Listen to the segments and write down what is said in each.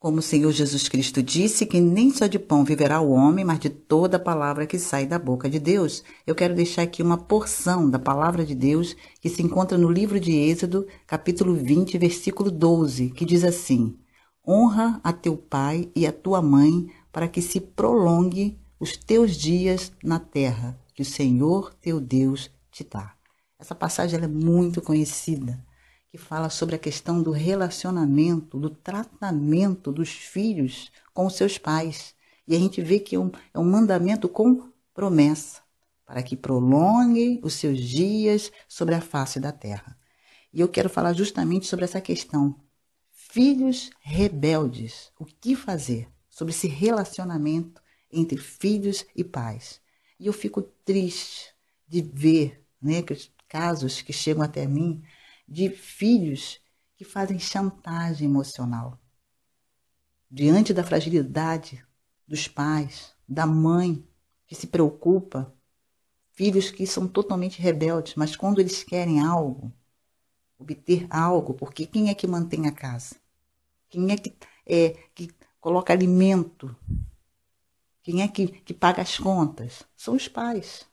Como o Senhor Jesus Cristo disse que nem só de pão viverá o homem, mas de toda a palavra que sai da boca de Deus, eu quero deixar aqui uma porção da palavra de Deus que se encontra no livro de Êxodo, capítulo 20, versículo 12, que diz assim: Honra a teu pai e a tua mãe, para que se prolongue os teus dias na terra, que o Senhor teu Deus te dá. Essa passagem ela é muito conhecida, que fala sobre a questão do relacionamento, do tratamento dos filhos com os seus pais. E a gente vê que é um mandamento com promessa, para que prolongue os seus dias sobre a face da terra. E eu quero falar justamente sobre essa questão. Filhos rebeldes, o que fazer sobre esse relacionamento entre filhos e pais? E eu fico triste de ver, né, que os casos que chegam até mim de filhos que fazem chantagem emocional. Diante da fragilidade dos pais, da mãe que se preocupa, filhos que são totalmente rebeldes, mas quando eles querem algo, obter algo, porque quem é que mantém a casa? Quem é que coloca alimento? Quem é que paga as contas? São os pais.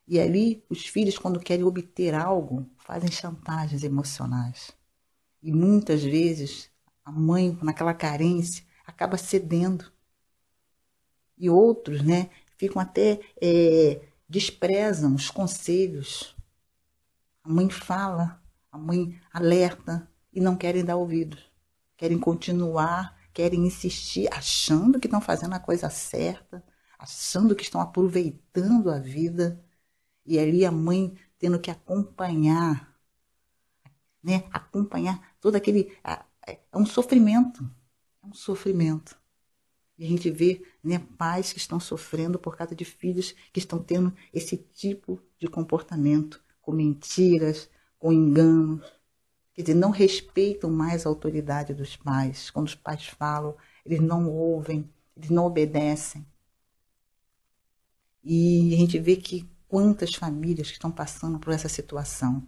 E ali, os filhos, quando querem obter algo, fazem chantagens emocionais. E muitas vezes, a mãe, naquela carência, acaba cedendo. E outros, né, ficam até, desprezam os conselhos. A mãe fala, a mãe alerta e não querem dar ouvidos. Querem continuar, querem insistir, achando que estão fazendo a coisa certa, achando que estão aproveitando a vida. E ali a mãe tendo que acompanhar, né? Acompanhar todo aquele... É um sofrimento. É um sofrimento. E a gente vê, né, pais que estão sofrendo por causa de filhos que estão tendo esse tipo de comportamento, com mentiras, com enganos. Quer dizer, não respeitam mais a autoridade dos pais. Quando os pais falam, eles não ouvem, eles não obedecem. E a gente vê que quantas famílias que estão passando por essa situação.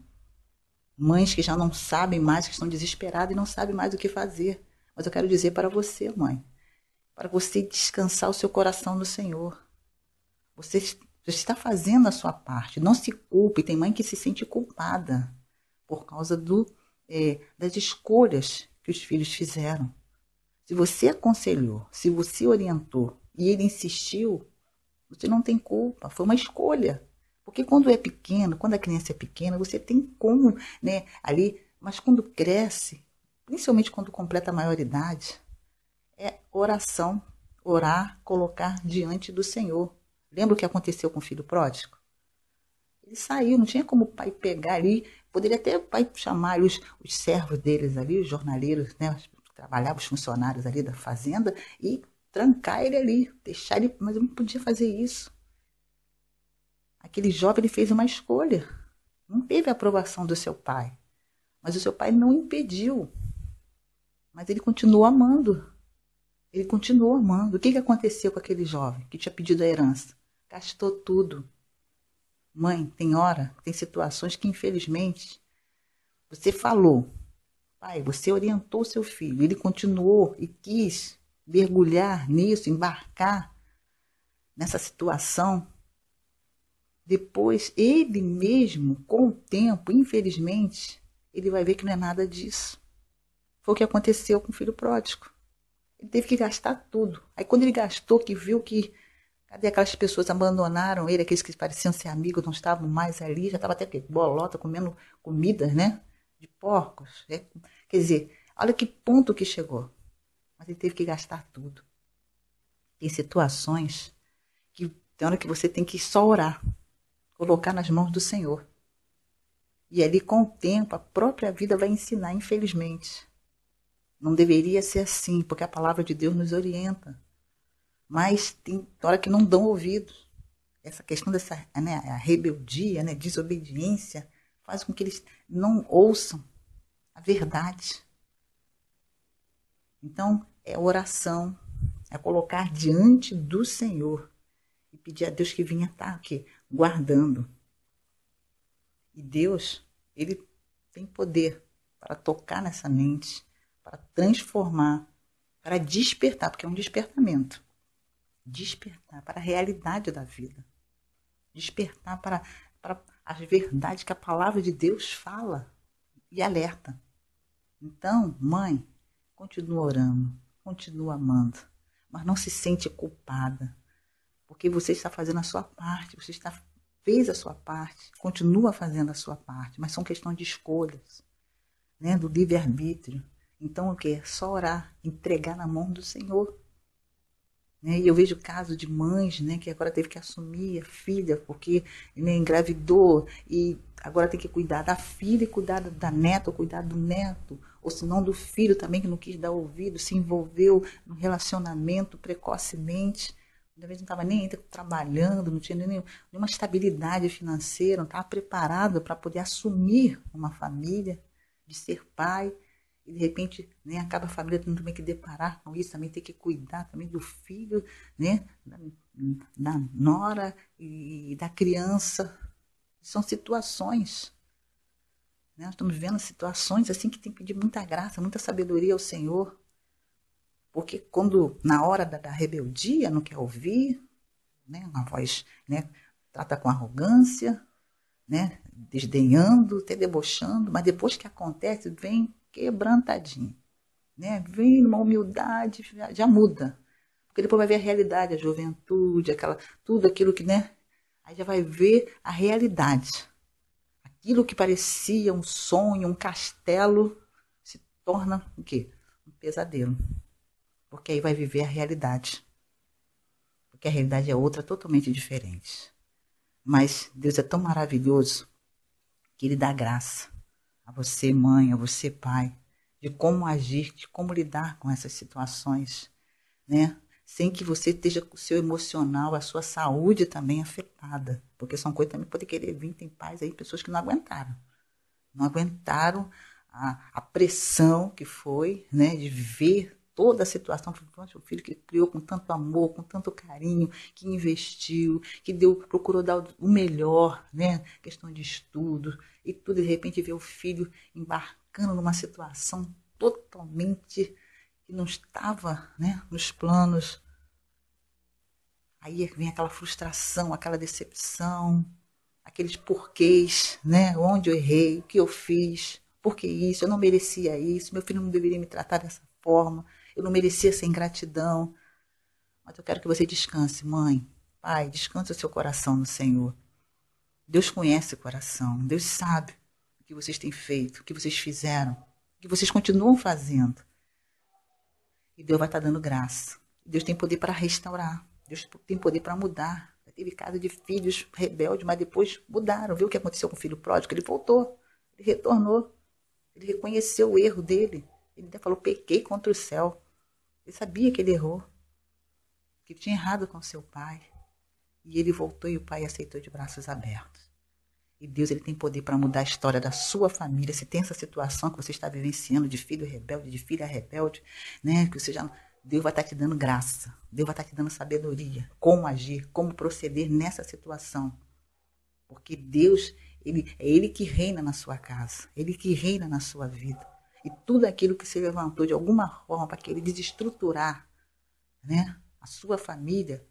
Mães que já não sabem mais, que estão desesperadas e não sabem mais o que fazer. Mas eu quero dizer para você, mãe, para você descansar o seu coração no Senhor. Você está fazendo a sua parte. Não se culpe. Tem mãe que se sente culpada por causa das escolhas que os filhos fizeram. Se você aconselhou, se você orientou e ele insistiu, você não tem culpa. Foi uma escolha. Porque quando é pequeno, quando a criança é pequena, você tem como, né, ali, mas quando cresce, principalmente quando completa a maioridade, é oração, orar, colocar diante do Senhor. Lembra o que aconteceu com o filho pródigo? Ele saiu, não tinha como o pai pegar ali, poderia até o pai chamar os servos deles ali, os jornaleiros, né, que trabalhavam, os funcionários ali da fazenda, e trancar ele ali, deixar ele, mas eu não podia fazer isso. Aquele jovem ele fez uma escolha. Não teve a aprovação do seu pai. Mas o seu pai não impediu. Mas ele continuou amando. Ele continuou amando. O que aconteceu com aquele jovem que tinha pedido a herança? Gastou tudo. Mãe, tem hora, tem situações que infelizmente você falou. Pai, você orientou seu filho. Ele continuou e quis mergulhar nisso, embarcar nessa situação. Depois, ele mesmo, com o tempo, infelizmente, ele vai ver que não é nada disso. Foi o que aconteceu com o filho pródigo. Ele teve que gastar tudo. Aí quando ele gastou, que viu que cadê aquelas pessoas abandonaram ele, aqueles que pareciam ser amigos, não estavam mais ali, já estava até bolota, comendo comidas, né? De porcos. Né? Quer dizer, olha que ponto que chegou. Mas ele teve que gastar tudo. Tem situações que tem hora que você tem que só orar. Colocar nas mãos do Senhor. E ali, com o tempo, a própria vida vai ensinar, infelizmente. Não deveria ser assim, porque a palavra de Deus nos orienta. Mas tem hora que não dão ouvidos. Essa questão dessa, né, a rebeldia, né, desobediência, faz com que eles não ouçam a verdade. Então, é oração, é colocar diante do Senhor e pedir a Deus que vinha estar aqui, guardando. E Deus, ele tem poder para tocar nessa mente, para transformar para despertar, porque é um despertamento. Despertar para a realidade da vida. Despertar para as verdades que a palavra de Deus fala e alerta. Então, mãe, continua orando, continua amando, mas não se sente culpada, porque você está fazendo a sua parte, fez a sua parte, continua fazendo a sua parte, mas são questões de escolhas, né, do livre-arbítrio. Então, o que? É só orar, entregar na mão do Senhor. Né? E eu vejo casos de mães, né, que agora teve que assumir a filha, porque, né, engravidou e agora tem que cuidar da filha e cuidar da neta, ou cuidar do neto, ou se não do filho também, que não quis dar ouvido, se envolveu no relacionamento precocemente. Às vezes não estava nem trabalhando, não tinha nenhuma estabilidade financeira, não estava preparado para poder assumir uma família, de ser pai. E de repente, né, acaba a família tendo também que deparar com isso, também ter que cuidar também do filho, né, da nora e da criança. São situações. Né? Nós estamos vendo situações assim que tem que pedir muita graça, muita sabedoria ao Senhor. Porque quando, na hora da rebeldia, não quer ouvir, né, uma voz, né, trata com arrogância, né, desdenhando, até debochando, mas depois que acontece, vem quebrantadinho, né? Vem numa humildade, já muda. Porque depois vai ver a realidade, a juventude, tudo aquilo que, né? Aí já vai ver a realidade. Aquilo que parecia um sonho, um castelo, se torna o quê? Um pesadelo. Porque aí vai viver a realidade. Porque a realidade é outra, totalmente diferente. Mas Deus é tão maravilhoso que Ele dá graça a você, mãe, a você, pai, de como agir, de como lidar com essas situações, né? Sem que você esteja com o seu emocional, a sua saúde também afetada. Porque são coisas também que podem querer vir, tem pais aí, pessoas que não aguentaram. Não aguentaram a pressão que foi, né, de ver toda a situação. O filho que criou com tanto amor, com tanto carinho, que investiu, que procurou dar o melhor, né, questão de estudo, e tudo, de repente, ver o filho embarcando numa situação totalmente que não estava, né, nos planos. Aí vem aquela frustração, aquela decepção, aqueles porquês, né? Onde eu errei, o que eu fiz, por que isso, eu não merecia isso, meu filho não deveria me tratar dessa forma, eu não merecia essa ingratidão. Mas eu quero que você descanse, mãe, pai, descanse o seu coração no Senhor. Deus conhece o coração, Deus sabe o que vocês têm feito, o que vocês fizeram, o que vocês continuam fazendo. E Deus vai estar dando graça. Deus tem poder para restaurar, Deus tem poder para mudar. Teve caso de filhos rebeldes, mas depois mudaram. Viu o que aconteceu com o filho pródigo? Ele voltou, ele retornou, ele reconheceu o erro dele. Ele até falou, pequei contra o céu. Ele sabia que ele errou, que tinha errado com seu pai. E ele voltou e o pai aceitou de braços abertos. E Deus, ele tem poder para mudar a história da sua família. Se tem essa situação que você está vivenciando de filho rebelde, de filha rebelde, né, que você já... Deus vai estar te dando graça, Deus vai estar te dando sabedoria, como agir, como proceder nessa situação. Porque Deus, é Ele que reina na sua casa, Ele que reina na sua vida. E tudo aquilo que se levantou de alguma forma para querer desestruturar, né, a sua família,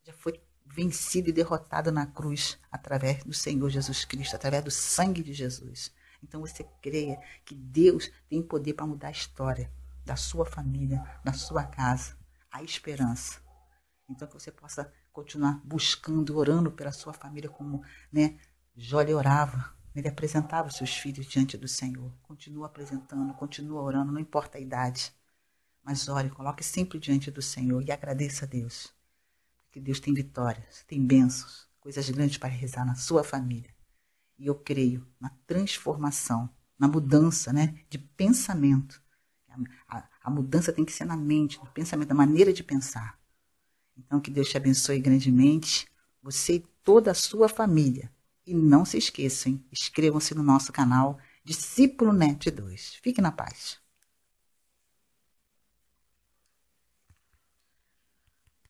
já foi vencido e derrotado na cruz através do Senhor Jesus Cristo, através do sangue de Jesus. Então você creia que Deus tem poder para mudar a história da sua família, da sua casa, a esperança. Então que você possa continuar buscando, orando pela sua família, como, né, Jó orava, ele apresentava os seus filhos diante do Senhor. Continua apresentando, continua orando, não importa a idade. Mas ore, coloque sempre diante do Senhor e agradeça a Deus. Porque Deus tem vitórias, tem bênçãos, coisas grandes para realizar na sua família. E eu creio na transformação, na mudança, né, de pensamento. A mudança tem que ser na mente, no pensamento, na maneira de pensar. Então, que Deus te abençoe grandemente, você e toda a sua família. E não se esqueçam, inscrevam-se no nosso canal Discípulo Net 2. Fique na paz.